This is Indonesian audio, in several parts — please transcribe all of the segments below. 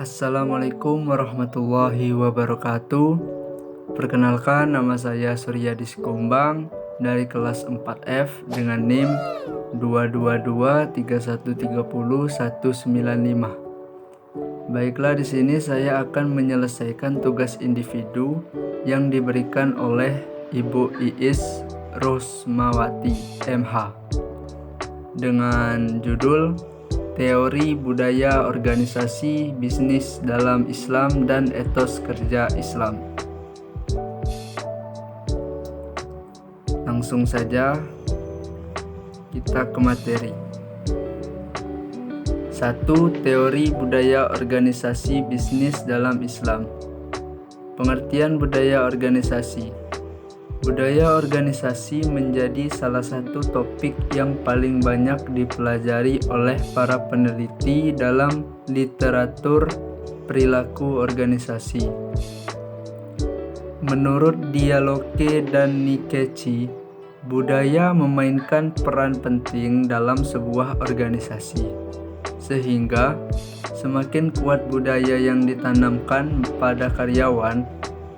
Assalamualaikum warahmatullahi wabarakatuh. Perkenalkan, nama saya Suryadi Sikombang dari kelas 4F dengan NIM 22231301195. Baiklah, di sini saya akan menyelesaikan tugas individu yang diberikan oleh Ibu Iis Rosmawati MH dengan judul Teori Budaya Organisasi Bisnis dalam Islam dan Etos Kerja Islam. Langsung saja kita ke materi. 1. Teori Budaya Organisasi Bisnis dalam Islam. Pengertian budaya organisasi. Budaya organisasi menjadi salah satu topik yang paling banyak dipelajari oleh para peneliti dalam literatur perilaku organisasi. Menurut Dialoke dan Nikeci, budaya memainkan peran penting dalam sebuah organisasi, sehingga semakin kuat budaya yang ditanamkan pada karyawan,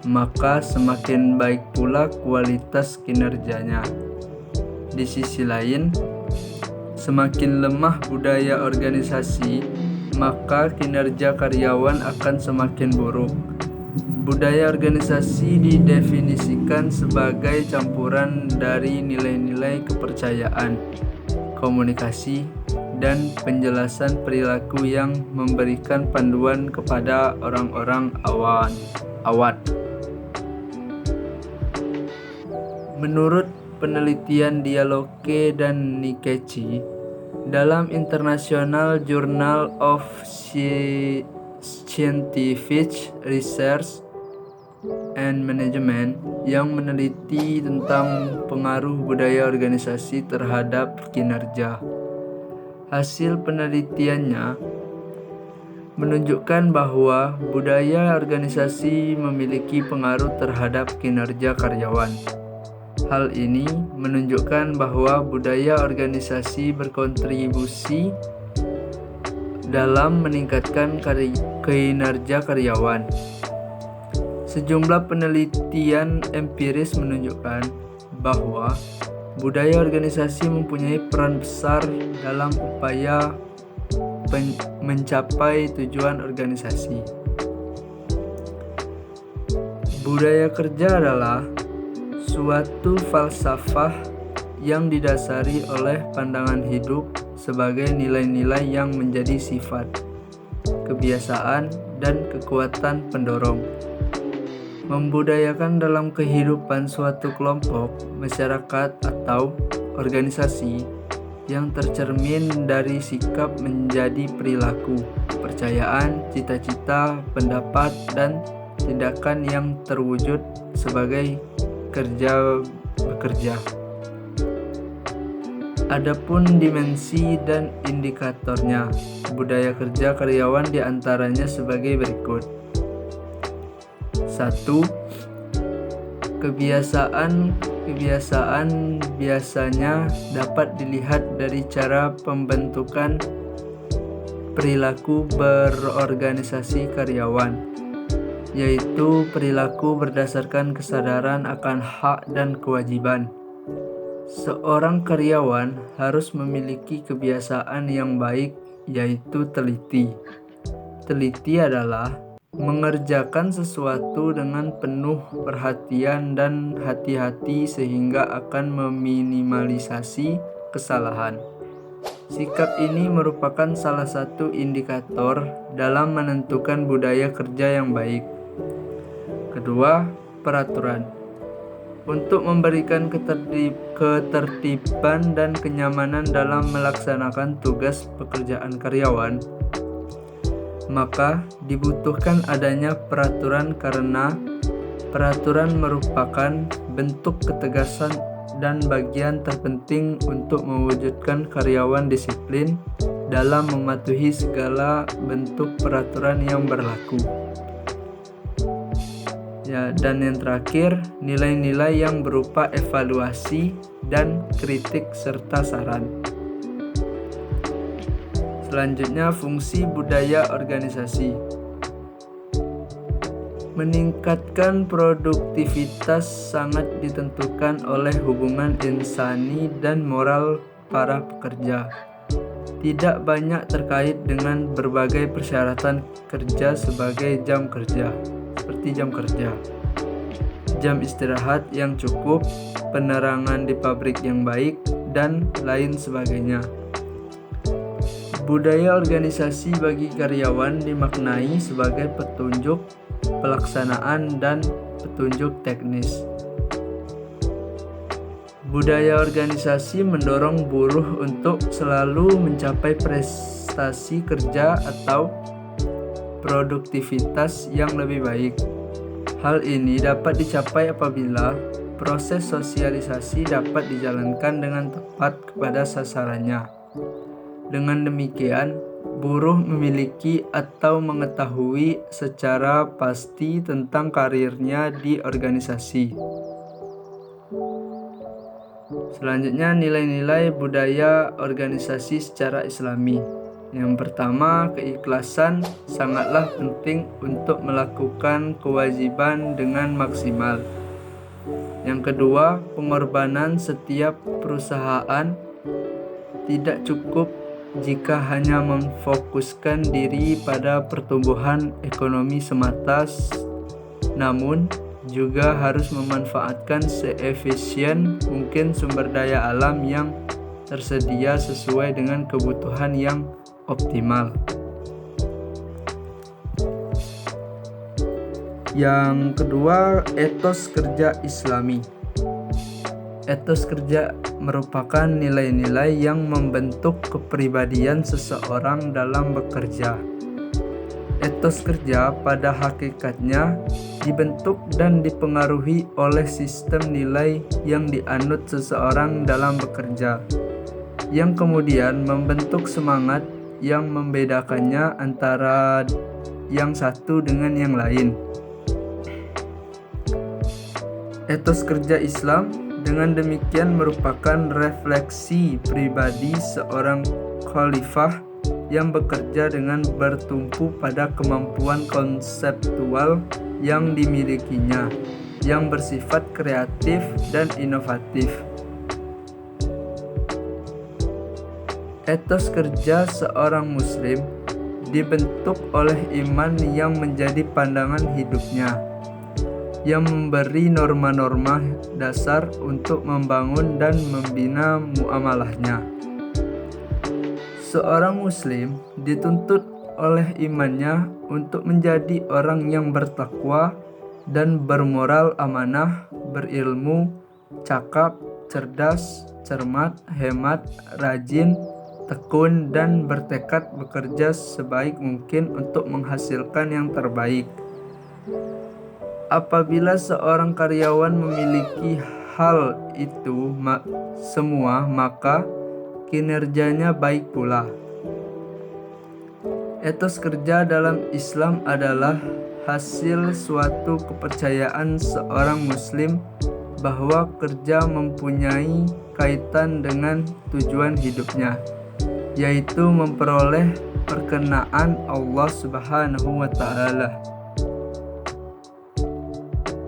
maka semakin baik pula kualitas kinerjanya. Di sisi lain, semakin lemah budaya organisasi, maka kinerja karyawan akan semakin buruk. Budaya organisasi didefinisikan sebagai campuran dari nilai-nilai kepercayaan, komunikasi, dan penjelasan perilaku yang memberikan panduan kepada orang-orang awam. Menurut penelitian Dialoke dan Nikeci dalam International Journal of Scientific Research and Management yang meneliti tentang pengaruh budaya organisasi terhadap kinerja. Hasil penelitiannya menunjukkan bahwa budaya organisasi memiliki pengaruh terhadap kinerja karyawan. Hal ini menunjukkan bahwa budaya organisasi berkontribusi dalam meningkatkan kinerja karyawan. Sejumlah penelitian empiris menunjukkan bahwa budaya organisasi mempunyai peran besar dalam upaya mencapai tujuan organisasi. Budaya kerja adalah suatu falsafah yang didasari oleh pandangan hidup sebagai nilai-nilai yang menjadi sifat, kebiasaan, dan kekuatan pendorong. Membudayakan dalam kehidupan suatu kelompok, masyarakat, atau organisasi yang tercermin dari sikap menjadi perilaku, kepercayaan, cita-cita, pendapat, dan tindakan yang terwujud sebagai bekerja. Adapun dimensi dan indikatornya, budaya kerja karyawan diantaranya sebagai berikut. 1. Kebiasaan biasanya dapat dilihat dari cara pembentukan perilaku berorganisasi karyawan, yaitu perilaku berdasarkan kesadaran akan hak dan kewajiban. Seorang karyawan harus memiliki kebiasaan yang baik, yaitu teliti. Teliti adalah mengerjakan sesuatu dengan penuh perhatian dan hati-hati sehingga akan meminimalisasi kesalahan. Sikap ini merupakan salah satu indikator dalam menentukan budaya kerja yang baik. Kedua, peraturan. Untuk memberikan ketertiban dan kenyamanan dalam melaksanakan tugas pekerjaan karyawan, maka dibutuhkan adanya peraturan karena peraturan merupakan bentuk ketegasan dan bagian terpenting untuk mewujudkan karyawan disiplin dalam mematuhi segala bentuk peraturan yang berlaku. Dan yang terakhir, nilai-nilai yang berupa evaluasi dan kritik serta saran. Selanjutnya, fungsi budaya organisasi. Meningkatkan produktivitas sangat ditentukan oleh hubungan insani dan moral para pekerja. Tidak banyak terkait dengan berbagai persyaratan kerja sebagai jam kerja, seperti jam kerja, jam istirahat yang cukup, penerangan di pabrik yang baik, dan lain sebagainya. Budaya organisasi bagi karyawan dimaknai sebagai petunjuk pelaksanaan dan petunjuk teknis. Budaya organisasi mendorong buruh untuk selalu mencapai prestasi kerja atau produktivitas yang lebih baik. Hal ini dapat dicapai apabila proses sosialisasi dapat dijalankan dengan tepat kepada sasarannya. Dengan demikian, buruh memiliki atau mengetahui secara pasti tentang karirnya di organisasi. Selanjutnya, nilai-nilai budaya organisasi secara Islami. Yang pertama, keikhlasan sangatlah penting untuk melakukan kewajiban dengan maksimal. Yang kedua, pengorbanan setiap perusahaan tidak cukup jika hanya memfokuskan diri pada pertumbuhan ekonomi semata, namun juga harus memanfaatkan seefisien mungkin sumber daya alam yang tersedia sesuai dengan kebutuhan yang optimal. Yang kedua, etos kerja Islami. Etos kerja merupakan nilai-nilai yang membentuk kepribadian seseorang dalam bekerja. Etos kerja pada hakikatnya dibentuk dan dipengaruhi oleh sistem nilai yang dianut seseorang dalam bekerja, yang kemudian membentuk semangat yang membedakannya antara yang satu dengan yang lain. Etos kerja Islam dengan demikian merupakan refleksi pribadi seorang khalifah yang bekerja dengan bertumpu pada kemampuan konseptual yang dimilikinya, yang bersifat kreatif dan inovatif. Etos kerja seorang muslim dibentuk oleh iman yang menjadi pandangan hidupnya, yang memberi norma-norma dasar untuk membangun dan membina muamalahnya. Seorang muslim dituntut oleh imannya untuk menjadi orang yang bertakwa dan bermoral amanah, berilmu, cakap, cerdas, cermat, hemat, rajin, tekun, dan bertekad bekerja sebaik mungkin untuk menghasilkan yang terbaik. Apabila seorang karyawan memiliki hal itu semua, maka kinerjanya baik pula. Etos kerja dalam Islam adalah hasil suatu kepercayaan seorang muslim bahwa kerja mempunyai kaitan dengan tujuan hidupnya, yaitu memperoleh perkenaan Allah Subhanahu wa Ta'ala.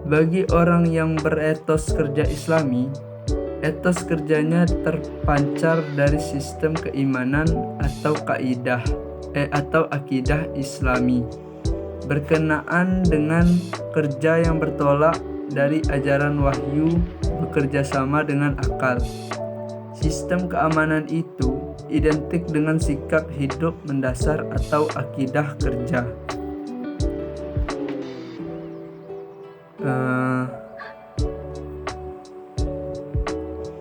Bagi orang yang beretos kerja Islami, etos kerjanya terpancar dari sistem keimanan atau akidah Islami, berkenaan dengan kerja yang bertolak dari ajaran wahyu, bekerja sama dengan akal. Sistem keamanan itu identik dengan sikap hidup mendasar atau akidah kerja.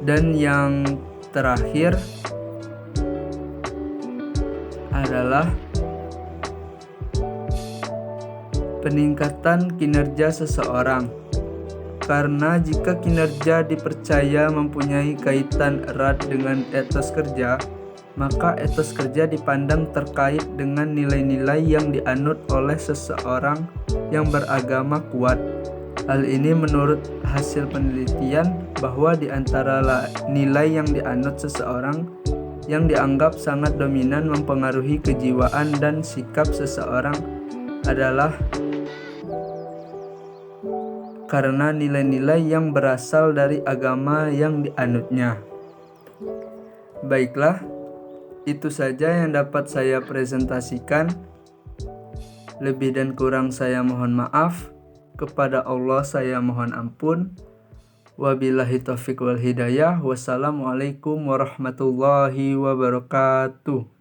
Dan yang terakhir adalah peningkatan kinerja seseorang. Karena jika kinerja dipercaya mempunyai kaitan erat dengan etos kerja, maka etos kerja dipandang terkait dengan nilai-nilai yang dianut oleh seseorang yang beragama kuat. Hal ini menurut hasil penelitian bahwa di antara nilai yang dianut seseorang yang dianggap sangat dominan mempengaruhi kejiwaan dan sikap seseorang adalah karena nilai-nilai yang berasal dari agama yang dianutnya. Baiklah, itu saja yang dapat saya presentasikan. Lebih dan kurang saya mohon maaf. Kepada Allah saya mohon ampun. Wabillahi taufiq wal hidayah. Wassalamualaikum warahmatullahi wabarakatuh.